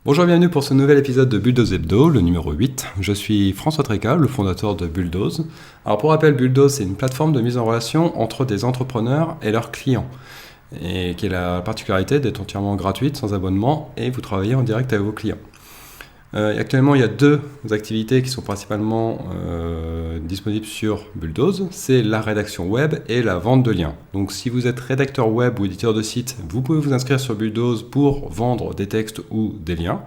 Bonjour et bienvenue pour ce nouvel épisode de Bulldoze Hebdo, le numéro 8. Je suis François Tréca, le fondateur de Bulldoze. Alors pour rappel, Bulldoze, c'est une plateforme de mise en relation entre des entrepreneurs et leurs clients, et qui a la particularité d'être entièrement gratuite, sans abonnement, et vous travaillez en direct avec vos clients. Actuellement, il y a deux activités qui sont principalement disponibles sur Bulldoze. C'est la rédaction web et la vente de liens. Donc si vous êtes rédacteur web ou éditeur de site, vous pouvez vous inscrire sur Bulldoze pour vendre des textes ou des liens.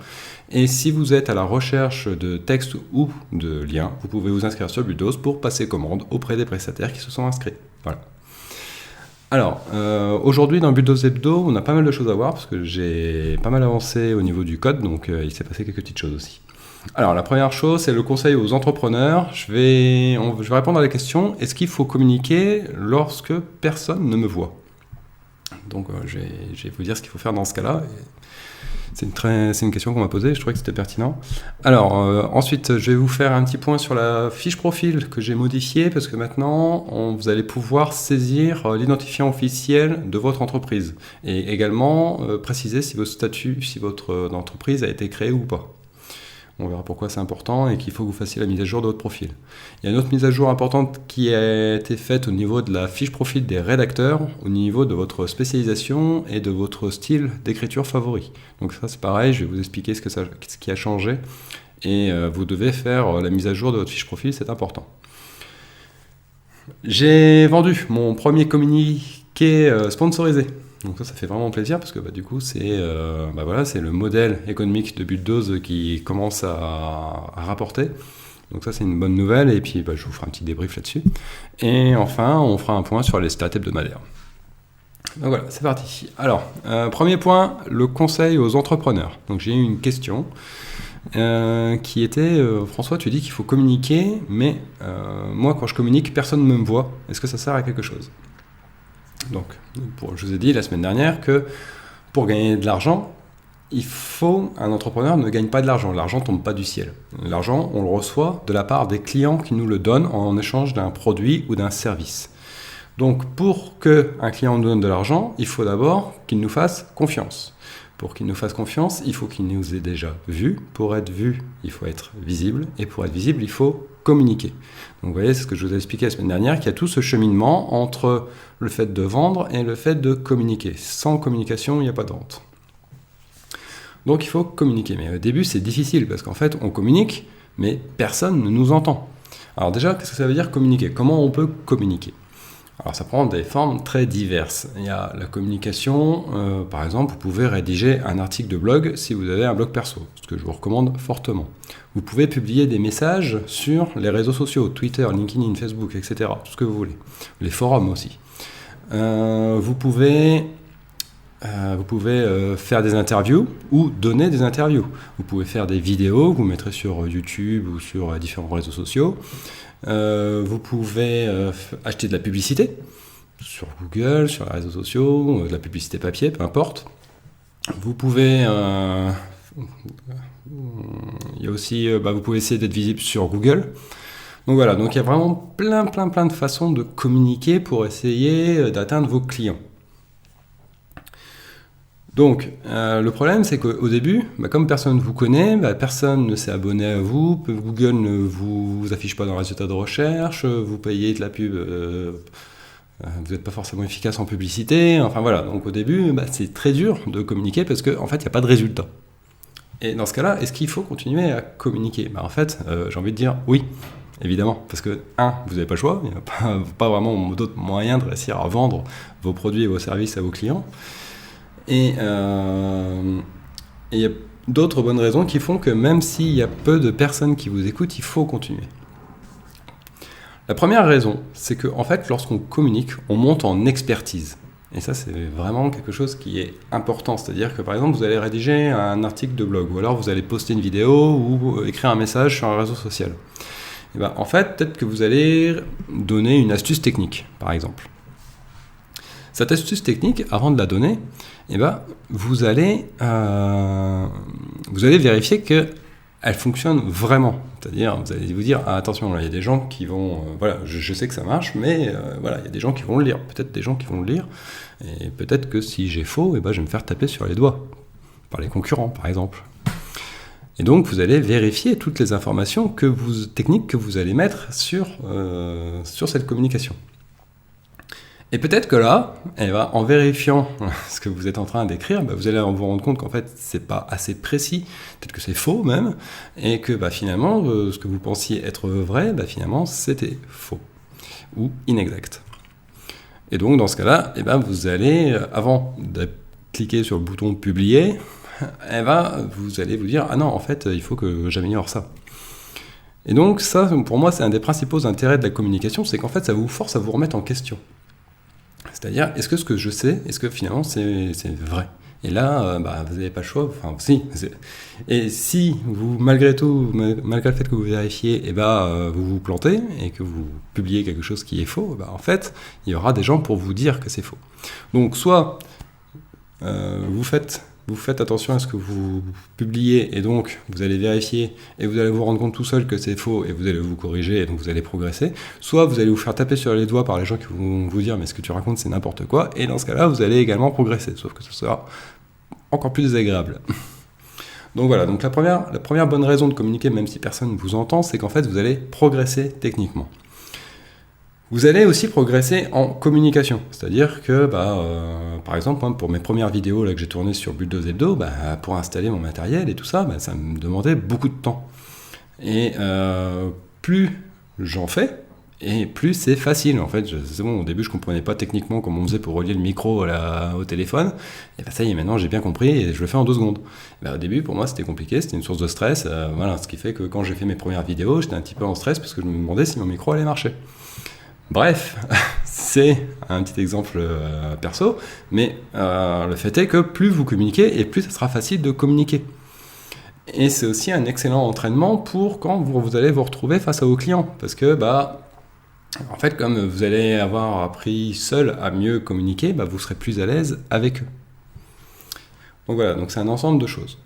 Et si vous êtes à la recherche de textes ou de liens, vous pouvez vous inscrire sur Bulldoze pour passer commande auprès des prestataires qui se sont inscrits. Voilà. Alors, aujourd'hui dans Bulldoze Hebdo, on a pas mal de choses à voir parce que j'ai pas mal avancé au niveau du code, donc il s'est passé quelques petites choses aussi. Alors, la première chose, c'est le conseil aux entrepreneurs. Je vais répondre à la question, est-ce qu'il faut communiquer lorsque personne ne me voit ? Donc, je vais vous dire ce qu'il faut faire dans ce cas-là. C'est une question qu'on m'a posée, je trouvais que c'était pertinent. Alors, ensuite, je vais vous faire un petit point sur la fiche profil que j'ai modifiée, parce que maintenant, vous allez pouvoir saisir l'identifiant officiel de votre entreprise, et également préciser si votre statut, si votre entreprise a été créée ou pas. On verra pourquoi c'est important et qu'il faut que vous fassiez la mise à jour de votre profil. Il y a une autre mise à jour importante qui a été faite au niveau de la fiche profil des rédacteurs, au niveau de votre spécialisation et de votre style d'écriture favori. Donc ça c'est pareil, je vais vous expliquer ce qui a changé et vous devez faire la mise à jour de votre fiche profil, c'est important. J'ai vendu mon premier communiqué sponsorisé. Donc ça fait vraiment plaisir parce que du coup c'est le modèle économique de Bulldoze qui commence à rapporter. Donc ça c'est une bonne nouvelle et puis je vous ferai un petit débrief là-dessus. Et enfin on fera un point sur les stats hebdomadaires. Donc voilà, c'est parti. Alors, premier point, le conseil aux entrepreneurs. Donc j'ai eu une question qui était François, tu dis qu'il faut communiquer, mais moi quand je communique, personne ne me voit. Est-ce que ça sert à quelque chose ? Donc, je vous ai dit la semaine dernière que pour gagner de l'argent, un entrepreneur ne gagne pas de l'argent. L'argent ne tombe pas du ciel. L'argent, on le reçoit de la part des clients qui nous le donnent en échange d'un produit ou d'un service. Donc, pour qu'un client nous donne de l'argent, il faut d'abord qu'il nous fasse confiance. Pour qu'il nous fasse confiance, il faut qu'il nous ait déjà vus. Pour être vu, il faut être visible. Et pour être visible, il faut communiquer. Donc vous voyez, c'est ce que je vous ai expliqué la semaine dernière, qu'il y a tout ce cheminement entre le fait de vendre et le fait de communiquer. Sans communication, il n'y a pas de vente. Donc il faut communiquer. Mais au début, c'est difficile parce qu'en fait, on communique, mais personne ne nous entend. Alors déjà, qu'est-ce que ça veut dire communiquer ? Comment on peut communiquer ? Alors ça prend des formes très diverses. Il y a la communication, par exemple, vous pouvez rédiger un article de blog si vous avez un blog perso, ce que je vous recommande fortement. Vous pouvez publier des messages sur les réseaux sociaux, Twitter, LinkedIn, Facebook, etc. Tout ce que vous voulez. Les forums aussi. Vous pouvez faire des interviews ou donner des interviews. Vous pouvez faire des vidéos que vous mettrez sur YouTube ou sur différents réseaux sociaux. Vous pouvez acheter de la publicité sur Google, sur les réseaux sociaux, de la publicité papier, peu importe. Vous pouvez il y a aussi vous pouvez essayer d'être visible sur Google. Donc voilà, donc il y a vraiment plein de façons de communiquer pour essayer d'atteindre vos clients. Donc, le problème, c'est qu'au début, comme personne ne vous connaît, personne ne s'est abonné à vous, Google ne vous affiche pas dans le résultat de recherche, vous payez de la pub, vous n'êtes pas forcément efficace en publicité, enfin voilà. Donc au début, c'est très dur de communiquer parce qu'en fait, il n'y a pas de résultat. Et dans ce cas-là, est-ce qu'il faut continuer à communiquer ? En fait, j'ai envie de dire oui, évidemment, parce que, vous n'avez pas le choix, il n'y a pas vraiment d'autres moyens de réussir à vendre vos produits et vos services à vos clients. Et il y a d'autres bonnes raisons qui font que même s'il y a peu de personnes qui vous écoutent, il faut continuer. La première raison, c'est qu'en fait, lorsqu'on communique, on monte en expertise. Et ça, c'est vraiment quelque chose qui est important. C'est-à-dire que, par exemple, vous allez rédiger un article de blog, ou alors vous allez poster une vidéo ou écrire un message sur un réseau social. Et en fait, peut-être que vous allez donner une astuce technique, par exemple. Cette astuce technique, avant de la donner, vous allez vérifier qu'elle fonctionne vraiment. C'est-à-dire, vous allez vous dire, attention, là, il y a des gens qui vont... je sais que ça marche, mais il y a des gens qui vont le lire. Peut-être des gens qui vont le lire. Et peut-être que si j'ai faux, je vais me faire taper sur les doigts. Par les concurrents, par exemple. Et donc, vous allez vérifier toutes les informations techniques que vous allez mettre sur cette communication. Et peut-être que là, en vérifiant ce que vous êtes en train d'écrire, vous allez vous rendre compte qu'en fait, c'est pas assez précis, peut-être que c'est faux même, et que finalement, ce que vous pensiez être vrai, finalement, c'était faux ou inexact. Et donc, dans ce cas-là, vous allez, avant de cliquer sur le bouton « Publier », vous allez vous dire « Ah non, en fait, il faut que j'améliore ça ». Et donc, ça, pour moi, c'est un des principaux intérêts de la communication, c'est qu'en fait, ça vous force à vous remettre en question. C'est-à-dire, est-ce que ce que je sais, est-ce que finalement c'est vrai ? Et là, vous n'avez pas le choix. Enfin, si. Et si vous, malgré tout, malgré le fait que vous vérifiez, vous vous plantez et que vous publiez quelque chose qui est faux, en fait, il y aura des gens pour vous dire que c'est faux. Donc, soit vous faites attention à ce que vous publiez et donc vous allez vérifier et vous allez vous rendre compte tout seul que c'est faux et vous allez vous corriger et donc vous allez progresser. Soit vous allez vous faire taper sur les doigts par les gens qui vont vous dire mais ce que tu racontes c'est n'importe quoi et dans ce cas-là vous allez également progresser, sauf que ce sera encore plus désagréable. Donc voilà, donc la première bonne raison de communiquer même si personne ne vous entend, c'est qu'en fait vous allez progresser techniquement. Vous allez aussi progresser en communication, c'est-à-dire que, par exemple, pour mes premières vidéos là, que j'ai tournées sur Bulldoze Hebdo, pour installer mon matériel et tout ça, ça me demandait beaucoup de temps. Et plus j'en fais, et plus c'est facile. En fait, c'est bon, au début, je comprenais pas techniquement comment on faisait pour relier le micro au téléphone. Et ça y est, maintenant, j'ai bien compris et je le fais en 2 secondes. Au début, pour moi, c'était compliqué, c'était une source de stress. Voilà, ce qui fait que quand j'ai fait mes premières vidéos, j'étais un petit peu en stress parce que je me demandais si mon micro allait marcher. Bref, c'est un petit exemple perso, mais le fait est que plus vous communiquez et plus ça sera facile de communiquer. Et c'est aussi un excellent entraînement pour quand vous allez vous retrouver face à vos clients, parce que en fait, comme vous allez avoir appris seul à mieux communiquer, vous serez plus à l'aise avec eux. Donc voilà, donc c'est un ensemble de choses.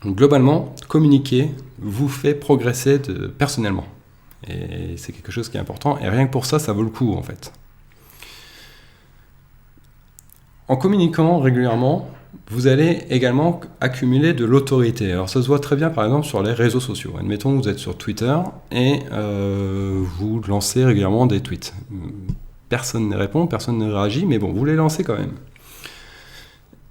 Donc globalement, communiquer vous fait progresser personnellement. Et c'est quelque chose qui est important, et rien que pour ça, ça vaut le coup en fait. En communiquant régulièrement, vous allez également accumuler de l'autorité. Alors ça se voit très bien par exemple sur les réseaux sociaux. Admettons que vous êtes sur Twitter et vous lancez régulièrement des tweets. Personne ne répond, personne ne réagit, mais bon, vous les lancez quand même.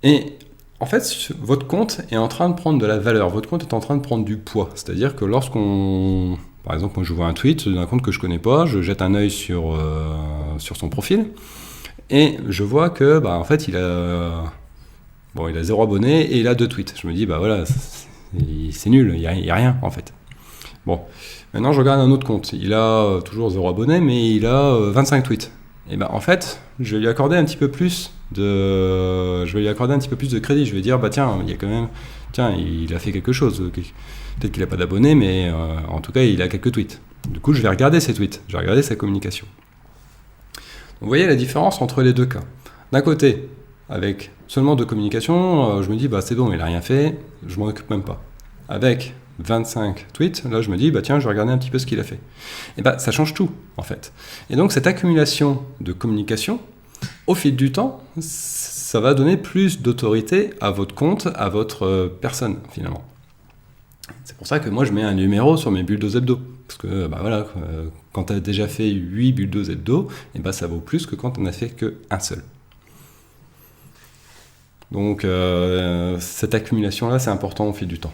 Et en fait, votre compte est en train de prendre de la valeur, votre compte est en train de prendre du poids. C'est-à-dire que par exemple, moi je vois un tweet d'un compte que je connais pas, je jette un œil sur son profil, et je vois que en fait il a 0 abonnés et il a 2 tweets. Je me dis voilà, c'est nul, il y a rien en fait. Bon, maintenant je regarde un autre compte, il a toujours 0 abonnés, mais il a 25 tweets. Et en fait, je vais lui accorder un petit peu plus de crédit. Je vais dire tiens, il a fait quelque chose. Peut-être qu'il n'a pas d'abonnés, mais en tout cas, il a quelques tweets. Du coup, je vais regarder ses tweets, je vais regarder sa communication. Donc, vous voyez la différence entre les deux cas. D'un côté, avec seulement 2 communications, je me dis, c'est bon, il n'a rien fait, je m'en occupe même pas. Avec 25 tweets, là, je me dis, tiens, je vais regarder un petit peu ce qu'il a fait. Et ça change tout, en fait. Et donc, cette accumulation de communication, au fil du temps, ça va donner plus d'autorité à votre compte, à votre personne, finalement. C'est pour ça que moi je mets un numéro sur mes Bulldoze Hebdo. Parce que quand tu as déjà fait 8 Bulldoze Hebdo, ça vaut plus que quand tu n'en as fait qu'un seul. Donc cette accumulation-là, c'est important au fil du temps.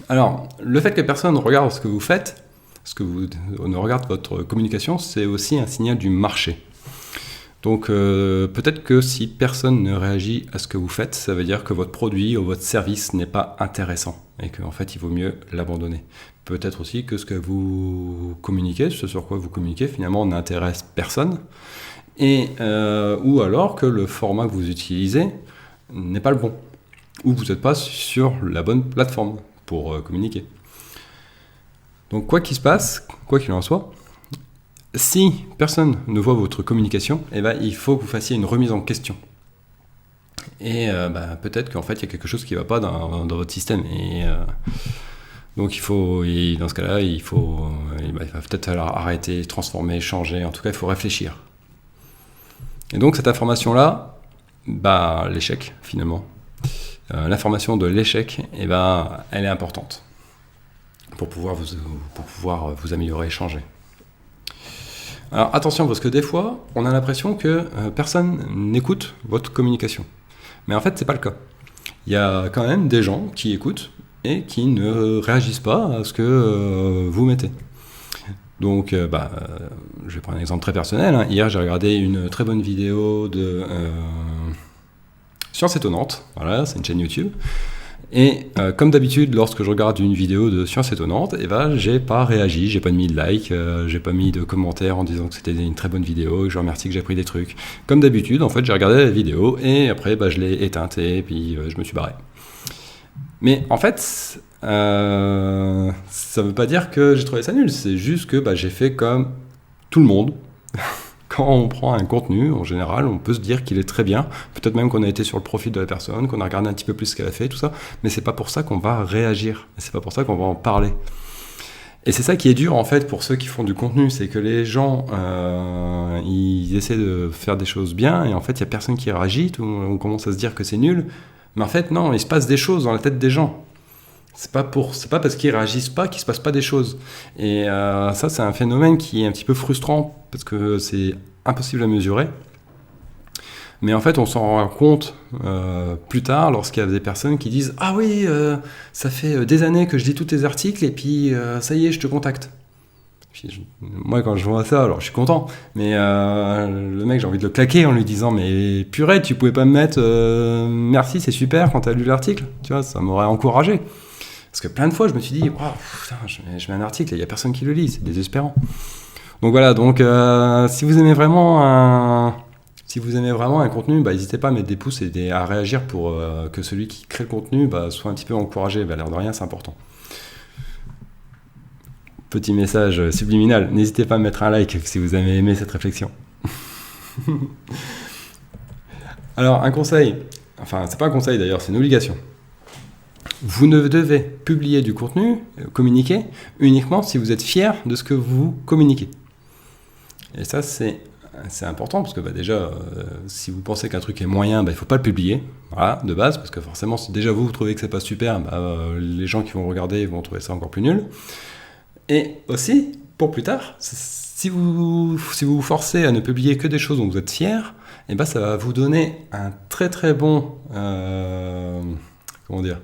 Alors, le fait que personne ne regarde ce que vous faites, ne regarde votre communication, c'est aussi un signal du marché. Donc peut-être que si personne ne réagit à ce que vous faites, ça veut dire que votre produit ou votre service n'est pas intéressant et qu'en fait il vaut mieux l'abandonner. Peut-être aussi que ce que vous communiquez, ce sur quoi vous communiquez finalement n'intéresse personne ou alors que le format que vous utilisez n'est pas le bon ou vous n'êtes pas sur la bonne plateforme pour communiquer. Donc quoi qu'il se passe, quoi qu'il en soit, si personne ne voit votre communication, il faut que vous fassiez une remise en question. Et peut-être qu'en fait, il y a quelque chose qui ne va pas dans votre système. Et donc, dans ce cas-là, il va peut-être falloir arrêter, transformer, changer. En tout cas, il faut réfléchir. Et donc, cette information-là, l'échec, finalement. l'information de l'échec, eh ben, elle est importante pour pouvoir vous améliorer et changer. Alors attention, parce que des fois, on a l'impression que personne n'écoute votre communication. Mais en fait, c'est pas le cas. Il y a quand même des gens qui écoutent et qui ne réagissent pas à ce que vous mettez. Donc, je vais prendre un exemple très personnel. Hein. Hier, j'ai regardé une très bonne vidéo de Science Étonnante. Voilà, c'est une chaîne YouTube. Et comme d'habitude, lorsque je regarde une vidéo de Science Étonnante, j'ai pas réagi, j'ai pas mis de like, j'ai pas mis de commentaires en disant que c'était une très bonne vidéo, que je remercie que j'ai appris des trucs. Comme d'habitude, en fait, j'ai regardé la vidéo et après, je l'ai éteinte et puis je me suis barré. Mais en fait, ça veut pas dire que j'ai trouvé ça nul, c'est juste que j'ai fait comme tout le monde. Quand on prend un contenu, en général, on peut se dire qu'il est très bien. Peut-être même qu'on a été sur le profil de la personne, qu'on a regardé un petit peu plus ce qu'elle a fait, tout ça. Mais c'est pas pour ça qu'on va réagir. C'est pas pour ça qu'on va en parler. Et c'est ça qui est dur, en fait, pour ceux qui font du contenu. C'est que les gens, ils essaient de faire des choses bien. Et en fait, il y a personne qui réagit. On commence à se dire que c'est nul. Mais en fait, non, il se passe des choses dans la tête des gens. C'est pas parce qu'ils réagissent pas qu'il se passe pas des choses. Et ça, c'est un phénomène qui est un petit peu frustrant parce que c'est impossible à mesurer. Mais en fait, on s'en rend compte plus tard lorsqu'il y a des personnes qui disent « Ah oui, ça fait des années que je lis tous tes articles et puis ça y est, je te contacte. » Moi, quand je vois ça, alors je suis content. Mais le mec, j'ai envie de le claquer en lui disant « Mais purée, tu pouvais pas me mettre merci, c'est super quand t'as lu l'article. » Tu vois, ça m'aurait encouragé. Parce que plein de fois, je me suis dit, oh, putain, je mets un article et il n'y a personne qui le lit, c'est désespérant. Donc voilà, si vous aimez vraiment un contenu, n'hésitez pas à mettre des pouces et à réagir pour que celui qui crée le contenu soit un petit peu encouragé. L'air de rien, c'est important. Petit message subliminal, n'hésitez pas à mettre un like si vous avez aimé cette réflexion. Alors, un conseil, enfin, c'est pas un conseil d'ailleurs, c'est une obligation. Vous ne devez publier du contenu, communiquer, uniquement si vous êtes fier de ce que vous communiquez. Et ça, c'est important, parce que déjà, si vous pensez qu'un truc est moyen, il ne faut pas le publier, voilà, de base, parce que forcément, si déjà vous trouvez que c'est pas super, les gens qui vont regarder vont trouver ça encore plus nul. Et aussi, pour plus tard, si vous vous forcez à ne publier que des choses dont vous êtes fier, ça va vous donner un très très bon... comment dire ?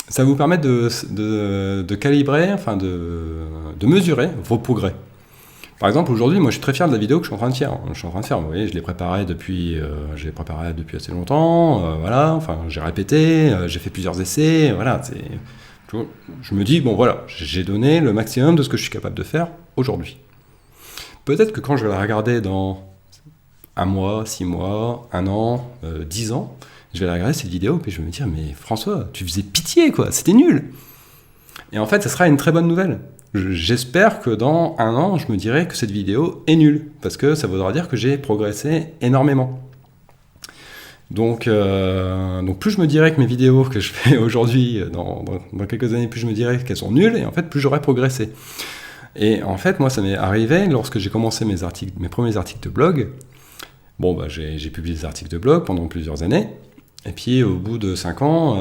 Ça va vous permettre de calibrer, enfin de mesurer vos progrès. Par exemple, aujourd'hui, moi je suis très fier de la vidéo que je suis en train de faire. Vous voyez, je l'ai préparée depuis assez longtemps, voilà, enfin j'ai répété, j'ai fait plusieurs essais, voilà, je me dis, bon voilà, j'ai donné le maximum de ce que je suis capable de faire aujourd'hui. Peut-être que quand je vais la regarder dans 1 mois, 6 mois, 1 an, 10 ans, je vais la regarder cette vidéo, puis je vais me dire, mais François, tu faisais pitié, quoi, c'était nul. Et en fait, ça sera une très bonne nouvelle. J'espère que dans 1 an, je me dirai que cette vidéo est nulle, parce que ça voudra dire que j'ai progressé énormément. Donc plus je me dirai que mes vidéos que je fais aujourd'hui, dans quelques années, plus je me dirai qu'elles sont nulles, et en fait, plus j'aurai progressé. Et en fait, moi, ça m'est arrivé lorsque j'ai commencé mes premiers articles de blog. Bon, j'ai publié des articles de blog pendant plusieurs années. Et puis, au bout de 5 ans,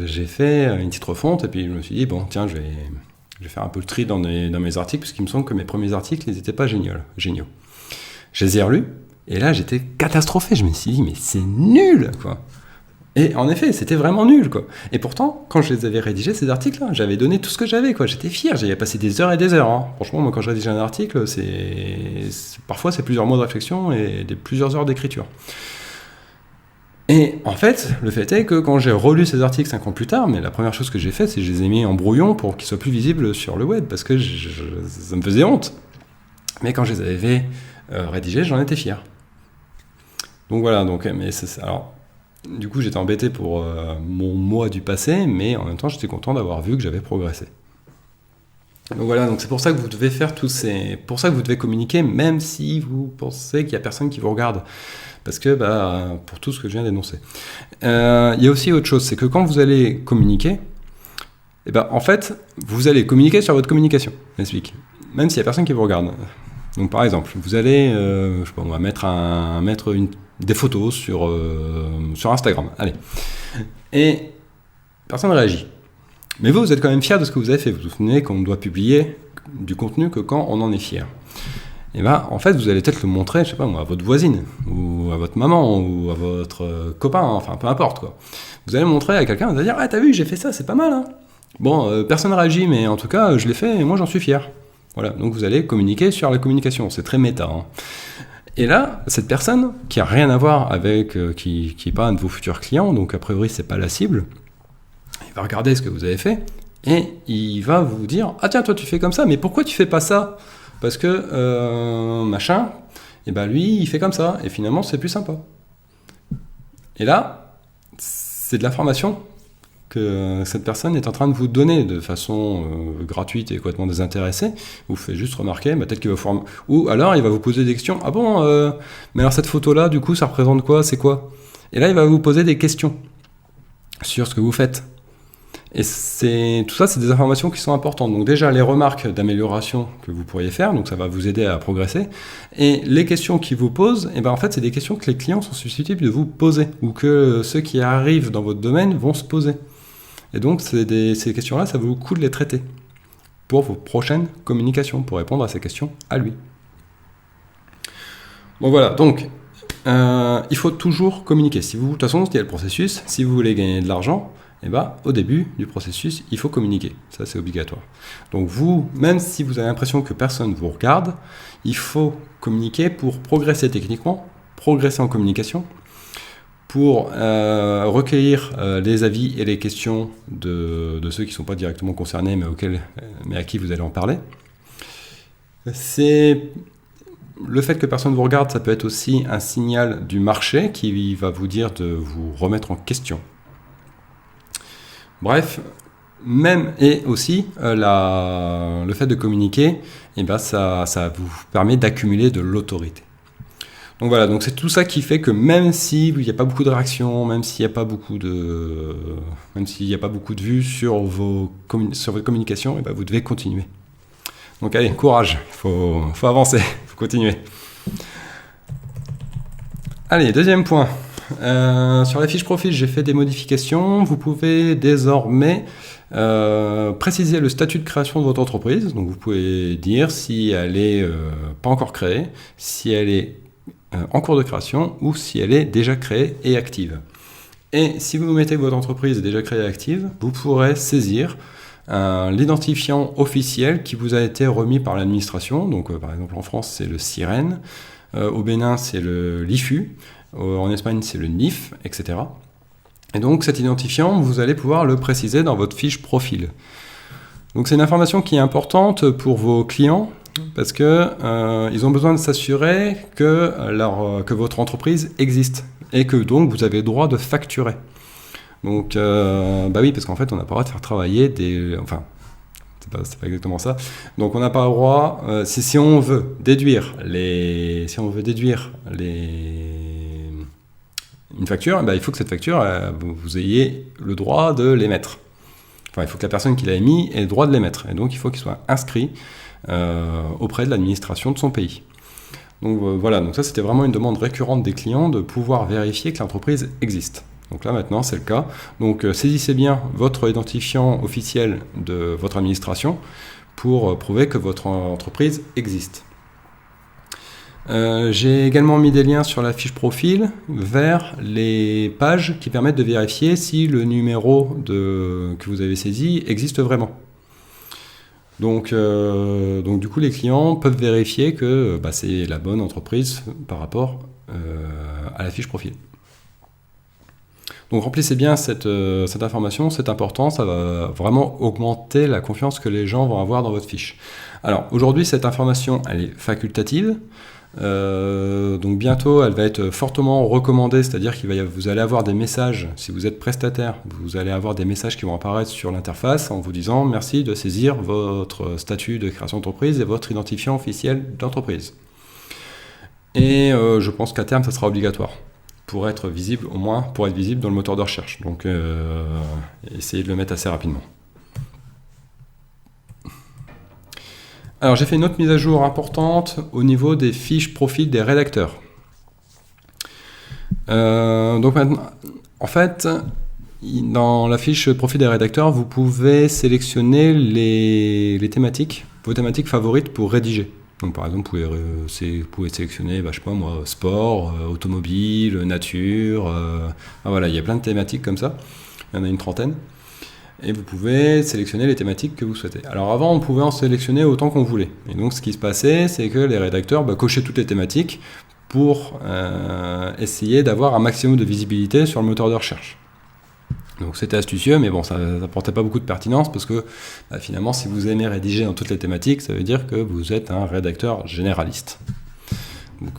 j'ai fait une petite refonte. Et puis, je me suis dit, bon, tiens, je vais faire un peu le tri dans mes articles, parce qu'il me semble que mes premiers articles, ils n'étaient pas géniaux. Je les ai relus. Et là, j'étais catastrophé. Je me suis dit, mais c'est nul, quoi. Et en effet, c'était vraiment nul, quoi. Et pourtant, quand je les avais rédigés, ces articles-là, j'avais donné tout ce que j'avais, quoi. J'étais fier, j'avais passé des heures et des heures. Hein. Franchement, moi, quand je rédige un article, parfois, c'est plusieurs mois de réflexion et plusieurs heures d'écriture. Et en fait, le fait est que quand j'ai relu ces articles 5 ans plus tard, mais la première chose que j'ai fait, c'est que je les ai mis en brouillon pour qu'ils soient plus visibles sur le web, parce que ça me faisait honte. Mais quand je les avais rédigés, j'en étais fier. Donc voilà, alors, du coup, j'étais embêté pour mon moi du passé, mais en même temps, j'étais content d'avoir vu que j'avais progressé. Donc voilà, donc c'est pour ça que vous devez pour ça que vous devez communiquer, même si vous pensez qu'il n'y a personne qui vous regarde. Parce que, pour tout ce que je viens d'énoncer. Il y a aussi autre chose, c'est que quand vous allez communiquer, en fait, vous allez communiquer sur votre communication. Je m'explique. Même s'il n'y a personne qui vous regarde. Donc par exemple, vous allez, je sais pas, on va mettre des photos sur Instagram. Allez. Et personne ne réagit. Mais vous êtes quand même fier de ce que vous avez fait. Vous vous souvenez qu'on ne doit publier du contenu que quand on en est fier. Et bien, en fait, vous allez peut-être le montrer, je sais pas moi, à votre voisine, ou à votre maman, ou à votre copain, enfin, peu importe, quoi. Vous allez le montrer à quelqu'un, vous allez dire « Ah, t'as vu, j'ai fait ça, c'est pas mal, hein !» Bon, personne ne réagit, mais en tout cas, je l'ai fait, et moi, j'en suis fier. Voilà, donc vous allez communiquer sur la communication, c'est très méta, hein. Et là, cette personne, qui a rien à voir avec, qui n'est pas un de vos futurs clients, donc a priori, c'est pas la cible, il va regarder ce que vous avez fait, et il va vous dire « Ah tiens, toi, tu fais comme ça, mais pourquoi tu fais pas ça ?» Parce que machin, et ben lui, il fait comme ça, et finalement, c'est plus sympa. Et là, c'est de l'information que cette personne est en train de vous donner de façon gratuite et complètement désintéressée. Vous faites juste remarquer, peut-être qu'il va vous ou alors il va vous poser des questions. Ah bon, mais alors cette photo-là, du coup, ça représente quoi? C'est quoi? Et là, il va vous poser des questions sur ce que vous faites. Et tout ça, c'est des informations qui sont importantes. Donc déjà, les remarques d'amélioration que vous pourriez faire, donc ça va vous aider à progresser. Et les questions qu'ils vous posent, et ben en fait, c'est des questions que les clients sont susceptibles de vous poser, ou que ceux qui arrivent dans votre domaine vont se poser. Et donc, ces questions-là, ça vaut le coup de les traiter pour vos prochaines communications, pour répondre à ces questions à lui. Bon voilà, donc, il faut toujours communiquer. De toute façon, il y a le processus, si vous voulez gagner de l'argent, eh ben, au début du processus, il faut communiquer. Ça, c'est obligatoire. Donc vous, même si vous avez l'impression que personne ne vous regarde, il faut communiquer pour progresser techniquement, progresser en communication, pour recueillir les avis et les questions de ceux qui ne sont pas directement concernés, mais à qui vous allez en parler. Le fait que personne ne vous regarde, ça peut être aussi un signal du marché qui va vous dire de vous remettre en question. Bref, même et aussi le fait de communiquer, eh ben ça vous permet d'accumuler de l'autorité. Donc voilà, donc c'est tout ça qui fait que même s'il n'y a pas beaucoup de réactions, même s'il n'y a pas beaucoup de vues sur votre communication, eh ben vous devez continuer. Donc allez, courage, faut avancer, faut continuer. Allez, deuxième point. Sur la fiche profil, j'ai fait des modifications. Vous pouvez désormais préciser le statut de création de votre entreprise. Donc vous pouvez dire si elle est pas encore créée, si elle est en cours de création ou si elle est déjà créée et active. Et si vous mettez que votre entreprise est déjà créée et active, vous pourrez saisir l'identifiant officiel qui vous a été remis par l'administration. Donc par exemple en France, c'est le SIREN. Au Bénin, c'est l'IFU. En Espagne, c'est le NIF, etc. Et donc, cet identifiant, vous allez pouvoir le préciser dans votre fiche profil. Donc, c'est une information qui est importante pour vos clients parce que ils ont besoin de s'assurer que votre entreprise existe et que donc vous avez le droit de facturer. Donc, oui, parce qu'en fait, on n'a pas le droit de faire travailler Enfin, c'est pas exactement ça. Donc on n'a pas le droit, si on veut déduire une facture, il faut que cette facture, vous ayez le droit de l'émettre. Enfin, il faut que la personne qui l'a émis ait le droit de l'émettre. Et donc il faut qu'il soit inscrit auprès de l'administration de son pays. Donc voilà, donc ça c'était vraiment une demande récurrente des clients de pouvoir vérifier que l'entreprise existe. Donc là maintenant c'est le cas. Donc saisissez bien votre identifiant officiel de votre administration pour prouver que votre entreprise existe. J'ai également mis des liens sur la fiche profil vers les pages qui permettent de vérifier si le numéro que vous avez saisi existe vraiment. Donc du coup les clients peuvent vérifier que c'est la bonne entreprise par rapport à la fiche profil. Donc remplissez bien cette information, c'est important, ça va vraiment augmenter la confiance que les gens vont avoir dans votre fiche. Alors aujourd'hui cette information elle est facultative, donc bientôt elle va être fortement recommandée, c'est-à-dire vous allez avoir des messages, si vous êtes prestataire, vous allez avoir des messages qui vont apparaître sur l'interface en vous disant merci de saisir votre statut de création d'entreprise et votre identifiant officiel d'entreprise. Et je pense qu'à terme ça sera obligatoire. Pour être visible, au moins pour être visible dans le moteur de recherche. Donc essayez de le mettre assez rapidement. Alors j'ai fait une autre mise à jour importante au niveau des fiches profil des rédacteurs. Donc maintenant, en fait, dans la fiche profil des rédacteurs, vous pouvez sélectionner les thématiques, vos thématiques favorites pour rédiger. Donc par exemple, vous pouvez sélectionner, je sais pas moi, sport, automobile, nature. Voilà, il y a plein de thématiques comme ça. Il y en a une trentaine. Et vous pouvez sélectionner les thématiques que vous souhaitez. Alors avant, on pouvait en sélectionner autant qu'on voulait. Et donc ce qui se passait, c'est que les rédacteurs cochaient toutes les thématiques pour essayer d'avoir un maximum de visibilité sur le moteur de recherche. Donc c'était astucieux, mais bon, ça n'apportait pas beaucoup de pertinence parce que finalement, si vous aimez rédiger dans toutes les thématiques, ça veut dire que vous êtes un rédacteur généraliste. Donc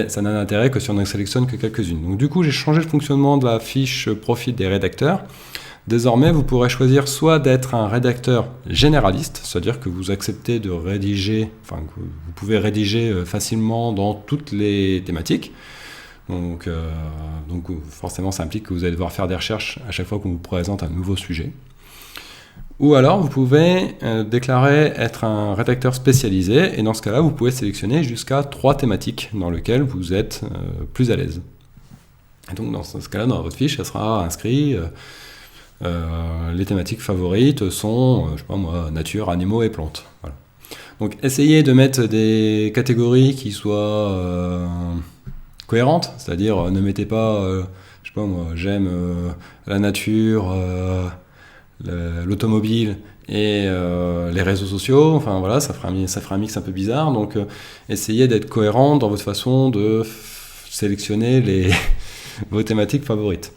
ça n'a d'intérêt que si on ne sélectionne que quelques-unes. Donc du coup, j'ai changé le fonctionnement de la fiche profil des rédacteurs. Désormais, vous pourrez choisir soit d'être un rédacteur généraliste, c'est-à-dire que vous acceptez de rédiger, que vous pouvez rédiger facilement dans toutes les thématiques. Donc forcément, ça implique que vous allez devoir faire des recherches à chaque fois qu'on vous présente un nouveau sujet. Ou alors, vous pouvez déclarer être un rédacteur spécialisé, et dans ce cas-là, vous pouvez sélectionner jusqu'à 3 thématiques dans lesquelles vous êtes plus à l'aise. Et donc, dans ce cas-là, dans votre fiche, ça sera inscrit les thématiques favorites sont, nature, animaux et plantes. Voilà. Donc, essayez de mettre des catégories qui soient cohérentes, c'est-à-dire ne mettez pas, j'aime la nature, l'automobile et les réseaux sociaux, ça fera un mix un peu bizarre, donc essayez d'être cohérent dans votre façon de sélectionner vos thématiques favorites.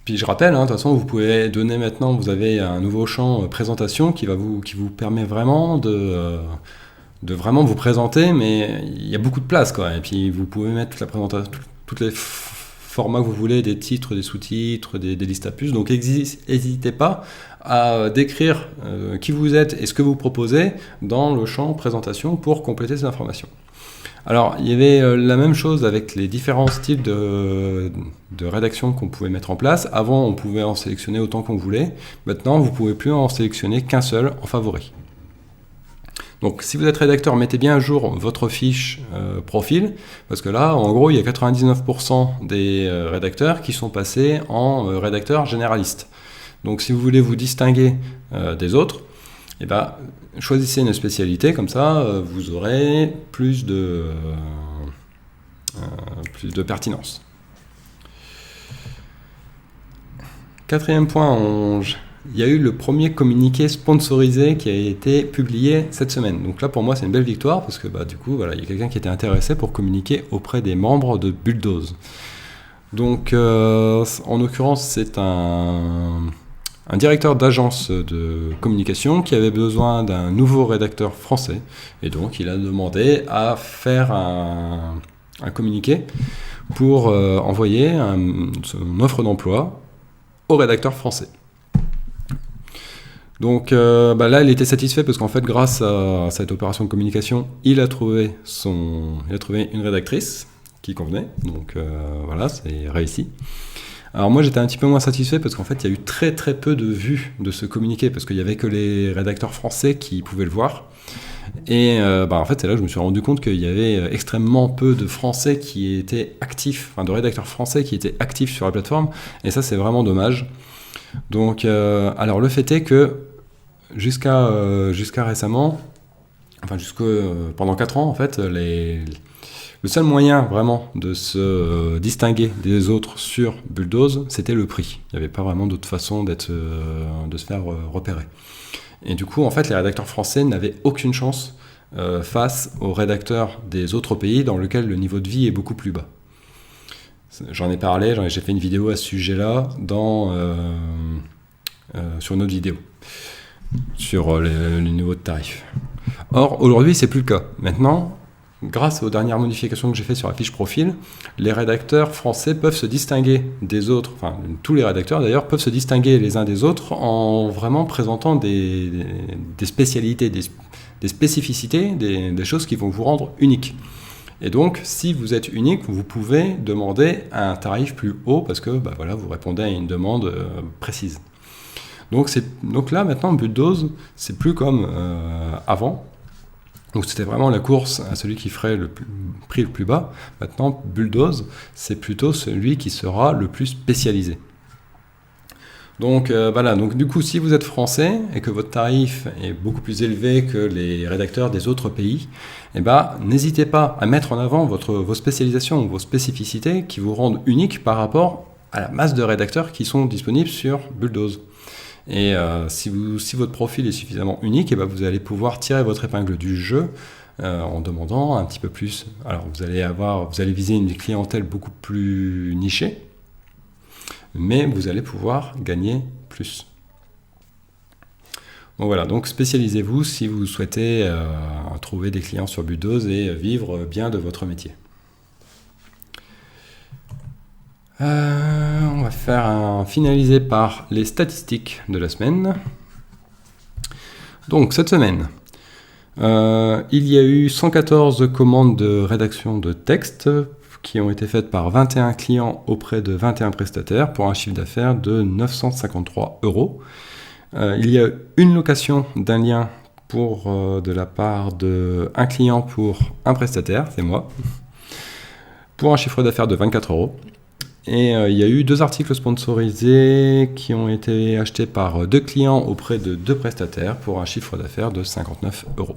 Puis je rappelle, de toute façon, vous pouvez donner maintenant, vous avez un nouveau champ présentation qui vous permet vraiment de vraiment vous présenter, mais il y a beaucoup de place, quoi. Et puis vous pouvez mettre toute la présentation, toutes les formats que vous voulez, des titres, des sous-titres, des listes à puces. Donc n'hésitez pas à décrire qui vous êtes et ce que vous proposez dans le champ présentation pour compléter ces informations. Alors, il y avait la même chose avec les différents styles de rédaction qu'on pouvait mettre en place. Avant, on pouvait en sélectionner autant qu'on voulait. Maintenant, vous ne pouvez plus en sélectionner qu'un seul en favori. Donc, si vous êtes rédacteur, mettez bien à jour votre fiche profil, parce que là, en gros, il y a 99% des rédacteurs qui sont passés en rédacteur généraliste. Donc, si vous voulez vous distinguer des autres, choisissez une spécialité, comme ça vous aurez plus de pertinence. Quatrième point, il y a eu le premier communiqué sponsorisé qui a été publié cette semaine. Donc là, pour moi, c'est une belle victoire parce que du coup, il y a quelqu'un qui était intéressé pour communiquer auprès des membres de Bulldoze. Donc, en l'occurrence, c'est un directeur d'agence de communication qui avait besoin d'un nouveau rédacteur français. Et donc, il a demandé à faire un communiqué pour envoyer son offre d'emploi au rédacteur français. Donc là, il était satisfait parce qu'en fait, grâce à cette opération de communication, il a trouvé une rédactrice qui convenait. Donc voilà, c'est réussi. Alors moi, j'étais un petit peu moins satisfait parce qu'en fait, il y a eu très très peu de vues de ce communiqué parce qu'il n'y avait que les rédacteurs français qui pouvaient le voir. Et en fait, c'est là que je me suis rendu compte qu'il y avait extrêmement peu de Français qui étaient actifs, de rédacteurs français qui étaient actifs sur la plateforme. Et ça, c'est vraiment dommage. Donc, alors le fait est que jusqu'à récemment, pendant 4 ans, en fait, le seul moyen vraiment de se distinguer des autres sur Bulldoze, c'était le prix. Il n'y avait pas vraiment d'autre façon de se faire repérer. Et du coup, en fait, les rédacteurs français n'avaient aucune chance face aux rédacteurs des autres pays dans lesquels le niveau de vie est beaucoup plus bas. J'en ai parlé, j'ai fait une vidéo à ce sujet-là sur une autre vidéo, sur le niveau de tarif. Or, aujourd'hui, c'est plus le cas. Maintenant, grâce aux dernières modifications que j'ai faites sur la fiche profil, les rédacteurs français peuvent se distinguer des autres, tous les rédacteurs d'ailleurs, peuvent se distinguer les uns des autres en vraiment présentant des spécialités, des spécificités, des choses qui vont vous rendre unique. Et donc, si vous êtes unique, vous pouvez demander un tarif plus haut parce que vous répondez à une demande précise. Donc là, maintenant, Bulldoze, c'est plus comme avant. Donc c'était vraiment la course à celui qui ferait le prix le plus bas. Maintenant, Bulldoze, c'est plutôt celui qui sera le plus spécialisé. Donc voilà, donc du coup, si vous êtes français et que votre tarif est beaucoup plus élevé que les rédacteurs des autres pays, eh ben, n'hésitez pas à mettre en avant vos spécialisations, vos spécificités qui vous rendent unique par rapport à la masse de rédacteurs qui sont disponibles sur Bulldoze. Et si votre profil est suffisamment unique, eh ben, vous allez pouvoir tirer votre épingle du jeu en demandant un petit peu plus. Alors vous allez viser une clientèle beaucoup plus nichée, mais vous allez pouvoir gagner plus. Donc voilà, donc spécialisez-vous si vous souhaitez trouver des clients sur Bulldoze et vivre bien de votre métier. On va faire finaliser par les statistiques de la semaine. Donc cette semaine, il y a eu 114 commandes de rédaction de texte qui ont été faites par 21 clients auprès de 21 prestataires pour un chiffre d'affaires de 953 €. Il y a une location d'un lien de la part d'un client pour un prestataire, c'est moi, pour un chiffre d'affaires de 24 €. Et il y a eu 2 articles sponsorisés qui ont été achetés par 2 clients auprès de 2 prestataires pour un chiffre d'affaires de 59 €.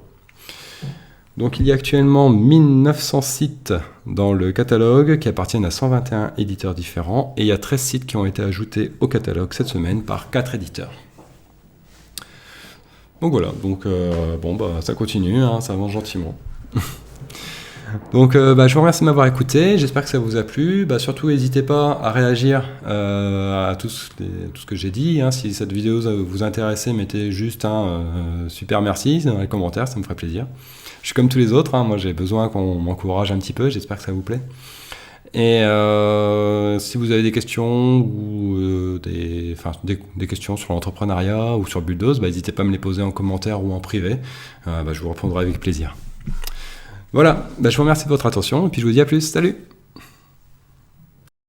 Donc il y a actuellement 1900 sites dans le catalogue qui appartiennent à 121 éditeurs différents et il y a 13 sites qui ont été ajoutés au catalogue cette semaine par 4 éditeurs. Donc voilà, ça continue, ça avance gentiment. Donc je vous remercie de m'avoir écouté, j'espère que ça vous a plu. Surtout n'hésitez pas à réagir à tout ce que j'ai dit. Si cette vidéo vous intéressait, mettez juste un super merci dans les commentaires, ça me ferait plaisir. Je suis comme tous les autres, moi j'ai besoin qu'on m'encourage un petit peu, j'espère que ça vous plaît. Et si vous avez des questions ou des questions sur l'entrepreneuriat ou sur Bulldoze, n'hésitez pas à me les poser en commentaire ou en privé, je vous répondrai avec plaisir. Voilà, je vous remercie de votre attention et puis je vous dis à plus, salut!